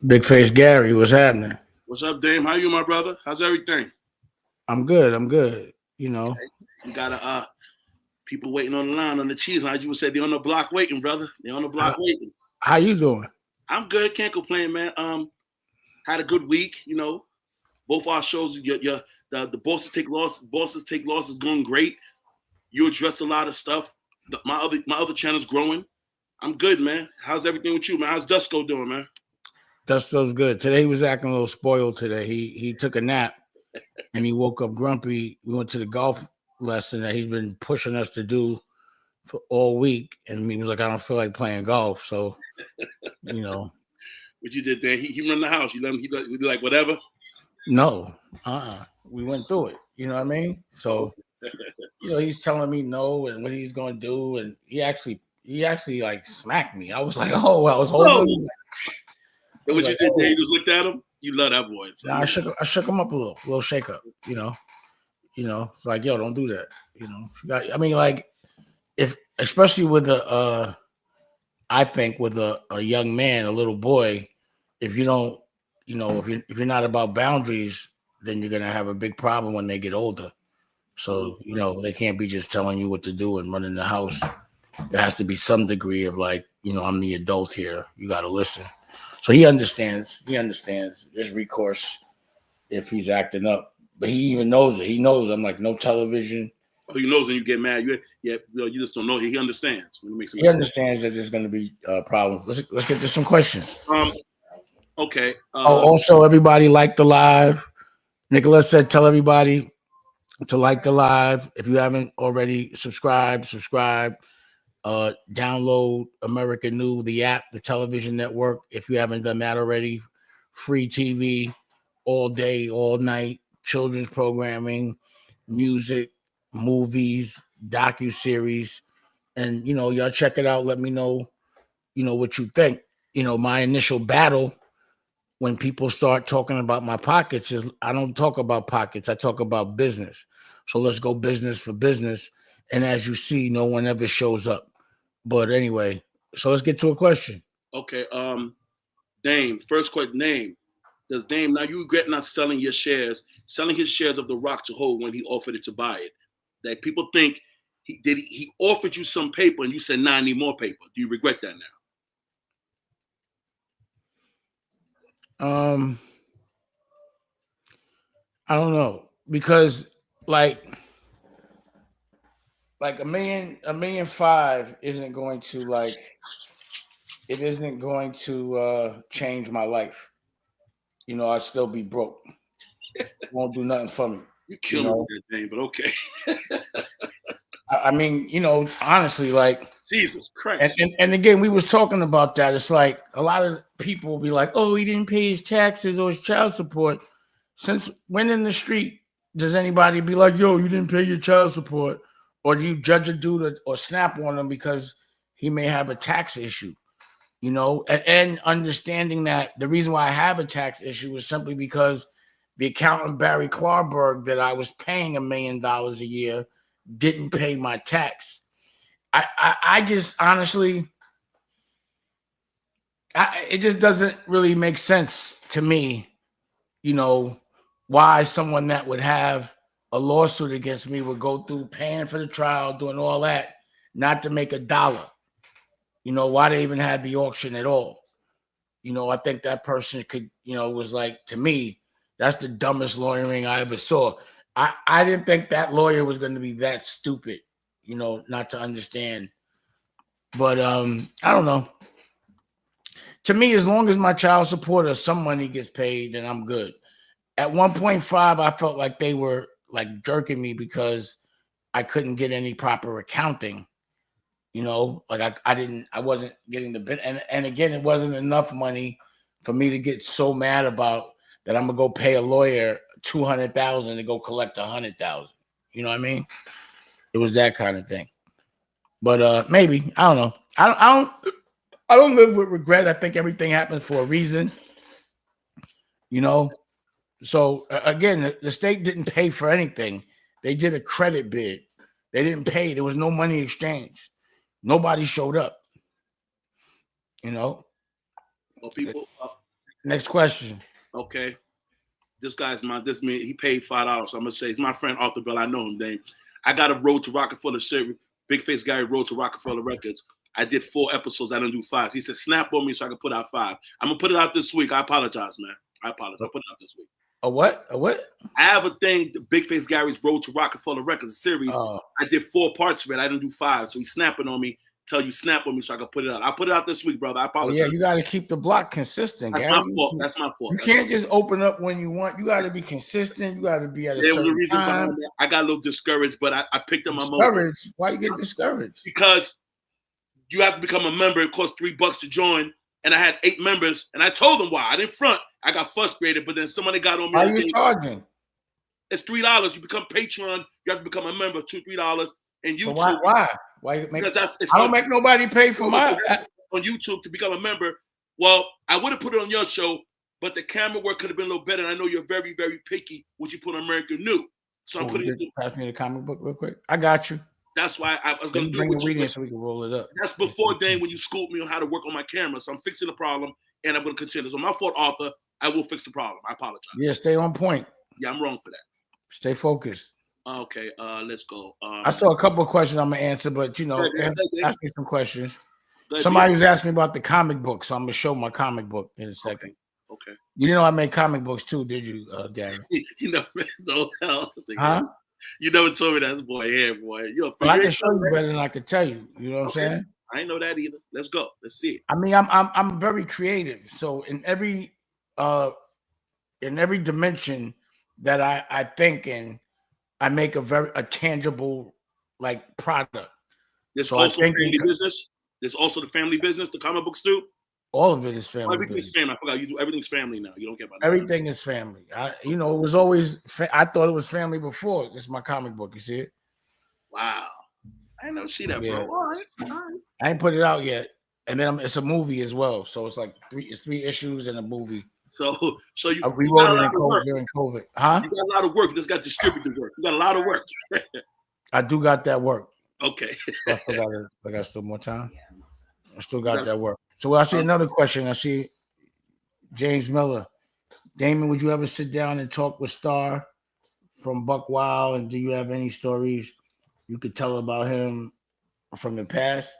Big Face Gary, what's happening? What's up, Dame? How you, my brother? How's everything? I'm good. I'm good. You got people waiting on the line on the cheese line. You would say they're on the block waiting, brother. They're on the block How, waiting. how you doing? I'm good. Can't complain, man. Had a good week. Both our shows. The bosses take losses going great. You addressed a lot of stuff. My other channel's growing. I'm good, man. How's everything with you, man? How's Dusko doing, man? Dusto's good. Today he was acting a little spoiled today. He took a nap and he woke up grumpy. We went to the golf lesson that he's been pushing us to do for all week. And he was like, I don't feel like playing golf. So, you know. What you did there? He run the house. You let him. He be like whatever. No. We went through it. You know what I mean? So, he's telling me no and what he's gonna do. And he actually like smacked me. I was like, oh, I was holding him. And what you did there, you just looked at him. You love that boy. So. Nah, I shook him up a little shake up. Like, yo, don't do that. I mean, like, if especially with I think with a young man, a little boy, if you don't, if you're not about boundaries, then you're gonna have a big problem when they get older. So they can't be just telling you what to do and running the house. There has to be some degree of like, I'm the adult here. You got to listen. So he understands. There's recourse if he's acting up, but he even knows it. He knows I'm like no television. Oh, he knows when you get mad. You just don't know. He understands when he makes. He understands that there's going to be problems. Let's get to some questions. Okay. Also, everybody like the live. Nicholas said, tell everybody to like the live. If you haven't already subscribe. Download American New, the app, the television network. If you haven't done that already, free TV all day, all night, children's programming, music, movies, docuseries, and y'all check it out. Let me know, what you think. My initial battle when people start talking about my pockets is I don't talk about pockets. I talk about business. So let's go business for business. And as you see, no one ever shows up. But anyway, so let's get to a question. Okay. Dame, first question. Dame, does Dame now you regret not selling his shares of the Roc to hold when he offered it to buy it? That people think he offered you some paper and you said, nah, I need more paper. Do you regret that now? I don't know because like $1.5 million isn't going to change my life. I'd still be broke. Won't do nothing for me. You kill me with that thing, but okay. I mean, honestly, like Jesus Christ. And again, we was talking about that. It's like a lot of people will be like, oh, he didn't pay his taxes or his child support. Since when in the street does anybody be like, yo, you didn't pay your child support? Or do you judge a dude or snap on him because he may have a tax issue? And understanding that the reason why I have a tax issue is simply because the accountant Barry Klarberg that I was paying $1 million a year didn't pay my tax. I just honestly, it just doesn't really make sense to me, why someone that would have a lawsuit against me would go through paying for the trial, doing all that, not to make $1. Why they even had the auction at all. I think that person could, was like, to me, that's the dumbest lawyering I ever saw. I didn't think that lawyer was going to be that stupid, not to understand. But I don't know. To me, as long as my child support or some money gets paid, then I'm good. At 1.5, I felt like they were like jerking me because I couldn't get any proper accounting. Like I wasn't getting the bit. And again, it wasn't enough money for me to get so mad about that I'm gonna go pay a lawyer $200,000 to go collect $100,000. You know what I mean? It was that kind of thing. But maybe I don't know. I don't live with regret. I think everything happens for a reason. So again, the state didn't pay for anything. They did a credit bid. They didn't pay. There was no money exchanged. Nobody showed up. Well, people, Next question. Okay. This guy's he paid $5. So I'm gonna say it's my friend Arthur Bell. I know him, Dame. I got a Road to Rocafella series, Big Face Gary Road to Rocafella Records. I did 4 episodes. I didn't do 5. So he said, snap on me so I can put out 5. I'm gonna put it out this week. I apologize, man. I apologize. I'll put it out this week. A what? A what? I have a thing, the Big Face Gary's Road to Rocafella Records series. I did 4 parts of it. I didn't do 5. So he's snapping on me. Tell you snap on me so I can put it out. I'll put it out this week, brother. I apologize. Yeah, you got to keep the block consistent, That's Gary. my fault. That's my fault. You can't just open up when you want. You got to be consistent. You got to be at a certain time. I got a little discouraged, but I picked up my moment. Discouraged? Why you get discouraged? Because you have to become a member. It costs $3 to join, and I had 8 members, and I told them why. I didn't front. I got frustrated, but then somebody got on me. How are you charging? It's $3. You become Patreon. You have to become a member. $2, $3. And YouTube. So why? Why you make? Because I don't make nobody pay for my on YouTube to become a member. Well, I would have put it on your show, but the camera work could have been a little better. And I know you're very, very picky what you put on American New. So I'm putting it. Pass me the comic book real quick. I got you. That's why I was going to bring the weed in so we can roll it up. That's before then when you schooled me on how to work on my camera. So I'm fixing the problem, and I'm going to continue. So my fault, Arthur. I will fix the problem. I apologize. Yeah, stay on point. Yeah, I'm wrong for that. Stay focused. Okay, let's go. I saw a couple of questions I'm gonna answer, but ask me some questions. Somebody was asking me about the comic book, so I'm gonna show my comic book in a second. Okay. You didn't know I made comic books too, did you, Gary? You know, no hell. Huh? You never told me that, boy. Yeah, boy. I can show you better than I could tell you. You know what I'm saying? I didn't know that either. Let's go. Let's see it. I mean, I'm very creative, so in every dimension that I think in, I make a tangible like product. There's also family business. There's also the family business, the comic books too. All of it is family. Everything's family. I forgot you do everything's family now. You don't care about that. Everything is family. It was always. I thought it was family before. This is my comic book. You see it? Wow. I didn't see that, bro. All right. I ain't put it out yet, and then it's a movie as well. So it's like 3 issues and a movie. So you rewrote it during COVID, huh? You got a lot of work. You just got distributed work. You got a lot of work. I do got that work. Okay. I got still more time. I still got that work. So I see another question. I see James Miller. Damon, would you ever sit down and talk with Star from Buck Wild? And do you have any stories you could tell about him from the past?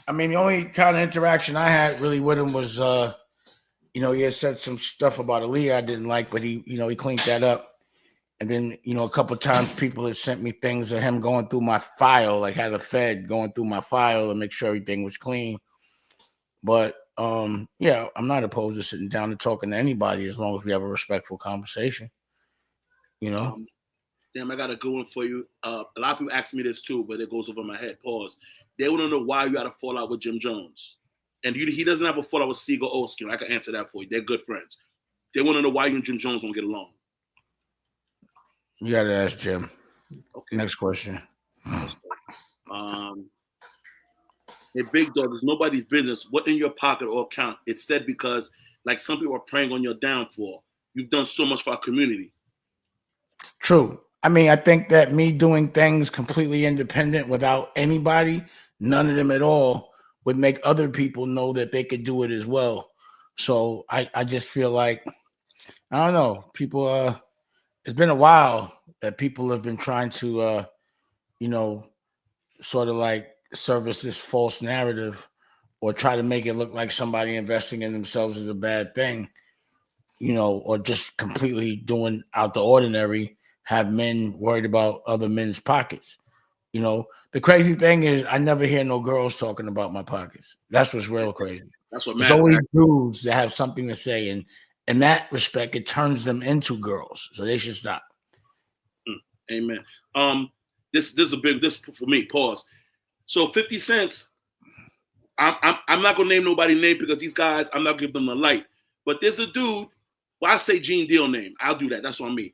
I mean, the only kind of interaction I had really with him was, he had said some stuff about Aaliyah I didn't like, but he cleaned that up. And then, a couple of times people had sent me things of him going through my file, like had a Fed going through my file to make sure everything was clean. But, I'm not opposed to sitting down and talking to anybody as long as we have a respectful conversation, Damn, I got a good one for you. A lot of people ask me this too, but it goes over my head. Pause. They want to know why you had a fallout with Jim Jones. And he doesn't have a fallout with Siegel Oskin. I can answer that for you. They're good friends. They want to know why you and Jim Jones don't get along. You got to ask Jim. Okay. Next question. Hey, Big Dog, it's nobody's business. What in your pocket or account? It's said because, like, some people are preying on your downfall. You've done so much for our community. True. I mean, I think that me doing things completely independent without anybody, none of them at all, would make other people know that they could do it as well. So I just feel like, I don't know, people, it's been a while that people have been trying to, sort of like service this false narrative or try to make it look like somebody investing in themselves is a bad thing, or just completely doing out the ordinary, have men worried about other men's pockets. The crazy thing is I never hear no girls talking about my pockets. That's what's real crazy. That's what matters. There's always dudes that have something to say, and in that respect, it turns them into girls. So they should stop. Amen. This is a big for me. Pause. So 50 Cent. I'm not gonna name nobody's name because these guys, I'm not giving them the light. But there's a dude. Well, I say Gene Deal name. I'll do that. That's on me.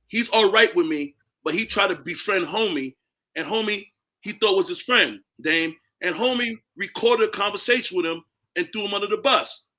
He's all right with me, but he tried to befriend homie, and homie he thought was his friend, Dame, and homie recorded a conversation with him and threw him under the bus.